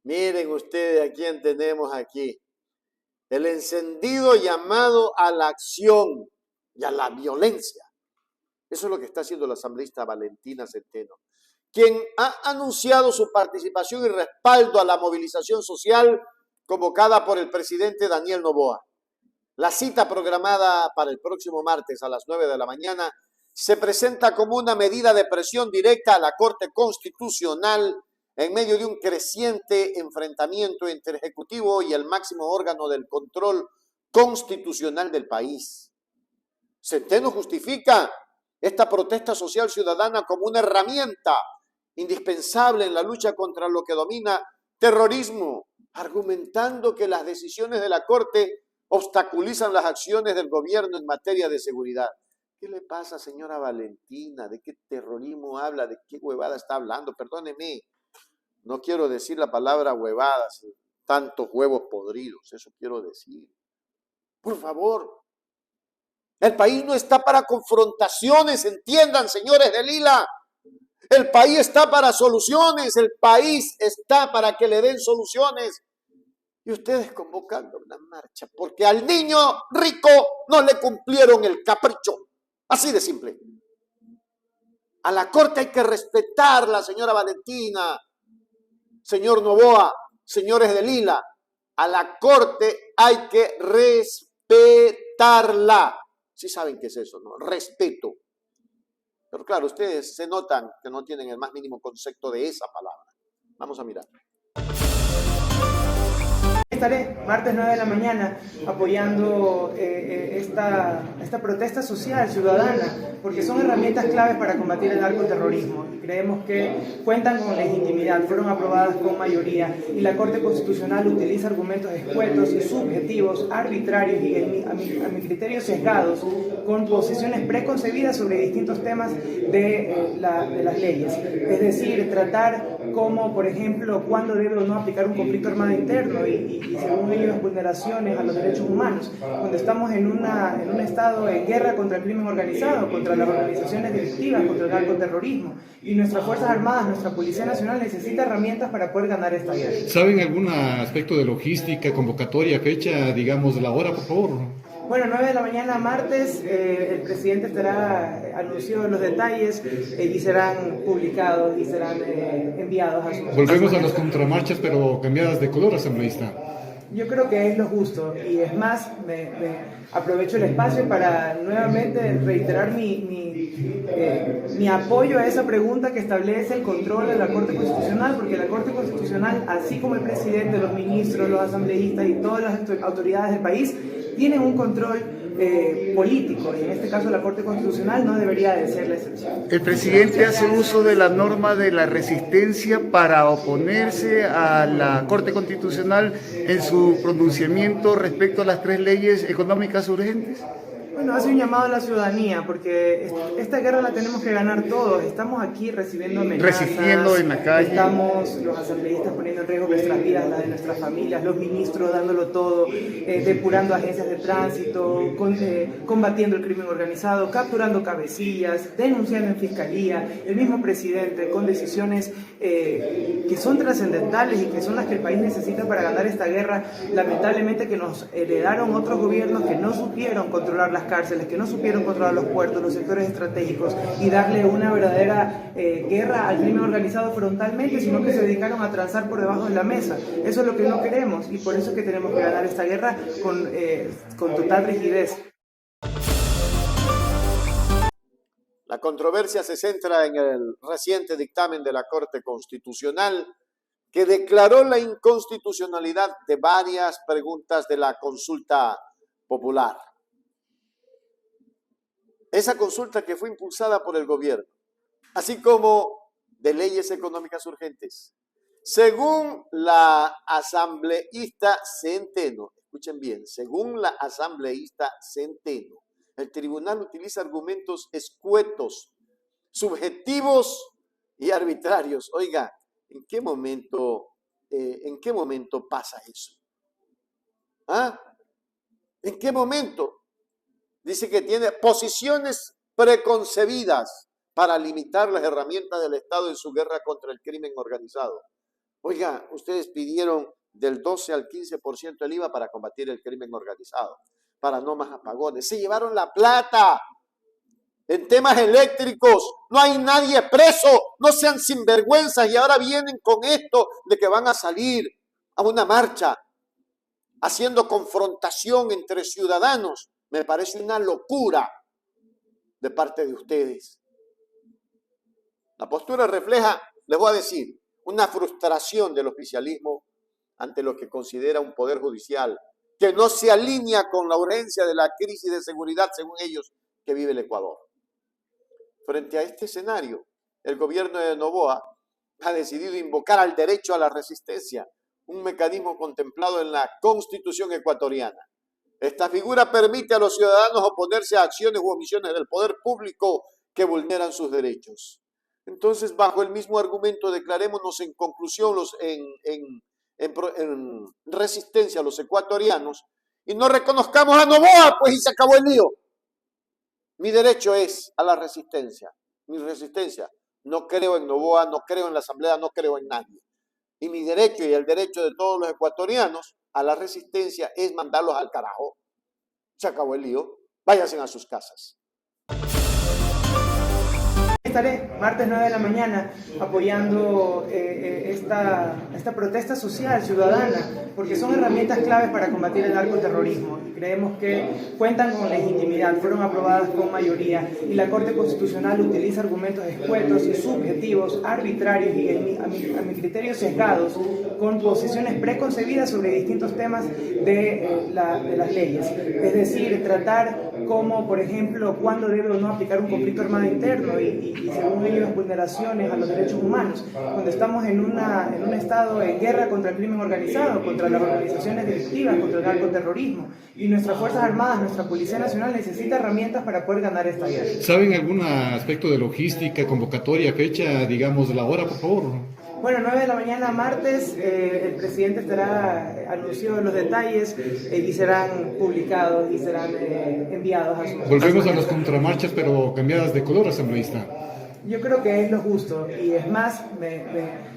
Miren ustedes a quién tenemos aquí. El encendido llamado a la acción y a la violencia. Eso es lo que está haciendo la asambleísta Valentina Centeno, quien ha anunciado su participación y respaldo a la movilización social convocada por el presidente Daniel Noboa. La cita programada para el próximo martes a las 9 de la mañana se presenta como una medida de presión directa a la Corte Constitucional en medio de un creciente enfrentamiento entre el Ejecutivo y el máximo órgano del control constitucional del país. Centeno justifica esta protesta social ciudadana como una herramienta indispensable en la lucha contra lo que domina terrorismo, argumentando que las decisiones de la Corte obstaculizan las acciones del gobierno en materia de seguridad. ¿Qué le pasa, señora Valentina? ¿De qué terrorismo habla? ¿De qué huevada está hablando? Perdóneme, no quiero decir la palabra huevadas, tantos huevos podridos, eso quiero decir. Por favor, el país no está para confrontaciones, entiendan, señores de Lila. El país está para soluciones, el país está para que le den soluciones. Y ustedes convocando una marcha porque al niño rico no le cumplieron el capricho. Así de simple. A la Corte hay que respetarla, señora Valentina, señor Noboa, señores de Lila. A la Corte hay que respetarla. Sí saben qué es eso, ¿no? Respeto. Pero claro, ustedes se notan que no tienen el más mínimo concepto de esa palabra. Vamos a mirar. Estaré martes 9 de la mañana apoyando esta protesta social, ciudadana, porque son herramientas claves para combatir el narcoterrorismo. Creemos que cuentan con legitimidad, fueron aprobadas con mayoría y la Corte Constitucional utiliza argumentos escuetos y subjetivos, arbitrarios y a mi criterio sesgados, con posiciones preconcebidas sobre distintos temas de las leyes. Es decir, tratar como, por ejemplo, cuándo debe o no aplicar un conflicto armado interno y según ellos vulneraciones a los derechos humanos, cuando estamos en un estado de guerra contra el crimen organizado, contra las organizaciones delictivas, contra el narcoterrorismo, y nuestras Fuerzas Armadas, nuestra Policía Nacional necesita herramientas para poder ganar esta guerra. ¿Saben algún aspecto de logística, convocatoria, fecha, digamos, la hora, por favor? Bueno, 9 de la mañana martes, el presidente anunció los detalles y serán publicados y serán enviados a su... Volvemos a las contramarchas, pero cambiadas de color, asambleísta. Yo creo que es lo justo y es más, aprovecho el espacio para nuevamente reiterar mi apoyo a esa pregunta que establece el control de la Corte Constitucional, porque la Corte Constitucional, así como el presidente, los ministros, los asambleístas y todas las autoridades del país, tienen un control político, y en este caso la Corte Constitucional no debería de ser la excepción. El presidente hace uso de la norma de la resistencia para oponerse a la Corte Constitucional en su pronunciamiento respecto a las 3 leyes económicas urgentes. Bueno, hace un llamado a la ciudadanía, porque esta guerra la tenemos que ganar todos. Estamos aquí recibiendo amenazas. Resistiendo en la calle. Estamos, los asambleístas, poniendo en riesgo nuestras vidas, las de nuestras familias, los ministros dándolo todo, depurando agencias de tránsito, combatiendo el crimen organizado, capturando cabecillas, denunciando en fiscalía, el mismo presidente con decisiones que son trascendentales y que son las que el país necesita para ganar esta guerra, lamentablemente que nos heredaron otros gobiernos que no supieron controlar las cárceles, que no supieron controlar los puertos, los sectores estratégicos y darle una verdadera guerra al crimen organizado frontalmente, sino que se dedicaron a transar por debajo de la mesa. Eso es lo que no queremos y por eso es que tenemos que ganar esta guerra con total rigidez. La controversia se centra en el reciente dictamen de la Corte Constitucional que declaró la inconstitucionalidad de varias preguntas de la consulta popular. Esa consulta que fue impulsada por el gobierno, así como de leyes económicas urgentes. Según la asambleísta Centeno, escuchen bien, según la asambleísta Centeno, el tribunal utiliza argumentos escuetos, subjetivos y arbitrarios. Oiga, ¿en qué momento pasa eso? ¿Ah? ¿En qué momento? Dice que tiene posiciones preconcebidas para limitar las herramientas del Estado en su guerra contra el crimen organizado. Oiga, ustedes pidieron del 12 al 15% del IVA para combatir el crimen organizado, para no más apagones. Se llevaron la plata. En temas eléctricos no hay nadie preso, no sean sinvergüenzas y ahora vienen con esto de que van a salir a una marcha haciendo confrontación entre ciudadanos. Me parece una locura de parte de ustedes. La postura refleja, les voy a decir, una frustración del oficialismo ante lo que considera un poder judicial que no se alinea con la urgencia de la crisis de seguridad, según ellos, que vive el Ecuador. Frente a este escenario, el gobierno de Noboa ha decidido invocar al derecho a la resistencia, un mecanismo contemplado en la Constitución ecuatoriana. Esta figura permite a los ciudadanos oponerse a acciones u omisiones del poder público que vulneran sus derechos. Entonces, bajo el mismo argumento, declarémonos en conclusión en resistencia a los ecuatorianos y no reconozcamos a Noboa, pues, y se acabó el lío. Mi derecho es a la resistencia, mi resistencia. No creo en Noboa, no creo en la Asamblea, no creo en nadie. Y mi derecho y el derecho de todos los ecuatorianos a la resistencia es mandarlos al carajo. Se acabó el lío, váyanse a sus casas. Estaré martes 9 de la mañana apoyando esta protesta social, ciudadana, porque son herramientas claves para combatir el narcoterrorismo. Y creemos que cuentan con legitimidad, fueron aprobadas con mayoría y la Corte Constitucional utiliza argumentos escuetos y subjetivos, arbitrarios y a mi criterio sesgados, con posiciones preconcebidas sobre distintos temas de las leyes. Es decir, tratar como, por ejemplo, cuándo debe o no aplicar un conflicto armado interno y según ellos vulneraciones a los derechos humanos, cuando estamos en un estado en guerra contra el crimen organizado, contra las organizaciones delictivas, contra el narcoterrorismo, y nuestras Fuerzas Armadas, nuestra Policía Nacional necesita herramientas para poder ganar esta guerra. ¿Saben algún aspecto de logística, convocatoria, fecha, digamos, la hora, por favor? Bueno, 9 de la mañana, martes, el presidente anunció los detalles y serán publicados y serán enviados a sus... Volvemos a las contramarchas, pero cambiadas de color, asambleísta. Yo creo que es lo justo y es más, me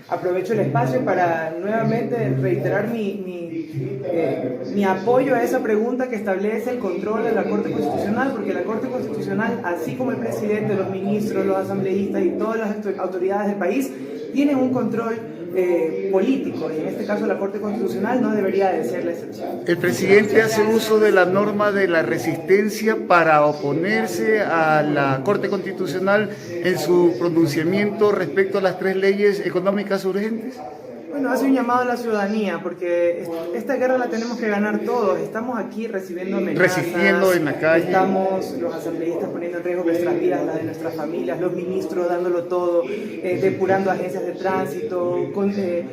aprovecho el espacio para nuevamente reiterar mi apoyo a esa pregunta que establece el control de la Corte Constitucional, porque la Corte Constitucional, así como el presidente, los ministros, los asambleístas y todas las autoridades del país, tienen un control político, y en este caso la Corte Constitucional no debería de ser la excepción. El presidente hace uso de la norma de la resistencia para oponerse a la Corte Constitucional en su pronunciamiento respecto a las 3 leyes económicas urgentes. Bueno, hace un llamado a la ciudadanía, porque esta guerra la tenemos que ganar todos. Estamos aquí recibiendo amenazas. Resistiendo en la calle. Estamos, los asambleístas, poniendo en riesgo nuestras vidas, las de nuestras familias, los ministros dándolo todo, depurando agencias de tránsito,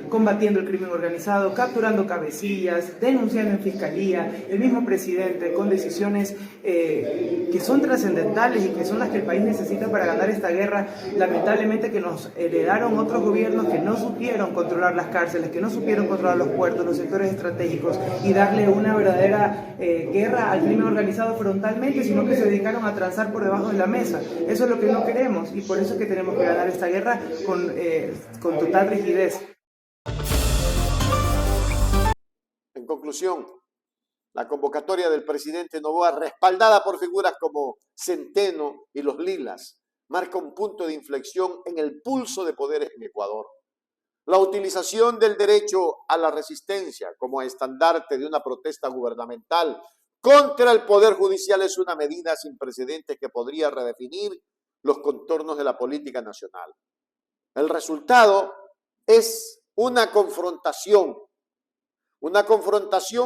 combatiendo el crimen organizado, capturando cabecillas, denunciando en fiscalía, el mismo presidente con decisiones que son trascendentales y que son las que el país necesita para ganar esta guerra. Lamentablemente que nos heredaron otros gobiernos que no supieron controlar las cárceles, que no supieron controlar los puertos, los sectores estratégicos y darle una verdadera guerra al crimen organizado frontalmente, sino que se dedicaron a transar por debajo de la mesa. Eso es lo que no queremos y por eso es que tenemos que ganar esta guerra con total rigidez. En conclusión, la convocatoria del presidente Noboa, respaldada por figuras como Centeno y los Lilas, marca un punto de inflexión en el pulso de poderes en Ecuador. La utilización del derecho a la resistencia como estandarte de una protesta gubernamental contra el Poder Judicial es una medida sin precedentes que podría redefinir los contornos de la política nacional. El resultado es una confrontación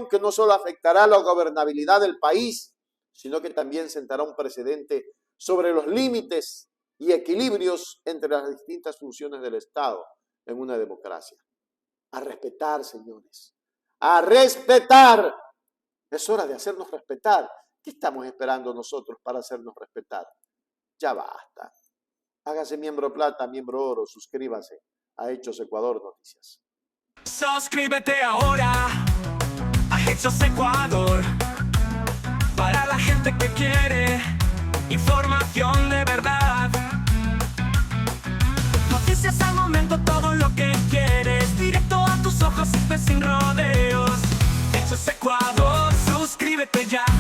que no solo afectará la gobernabilidad del país, sino que también sentará un precedente sobre los límites y equilibrios entre las distintas funciones del Estado en una democracia. A respetar, señores, a respetar. Es hora de hacernos respetar. ¿Qué estamos esperando nosotros para hacernos respetar? Ya basta. Hágase miembro plata, miembro oro, suscríbase a Hechos Ecuador Noticias. Suscríbete ahora a Hechos Ecuador, para la gente que quiere información de verdad. Noticias al momento, todo lo que quieres, directo debate sin rodeos. Hechos Ecuador, suscríbete ya.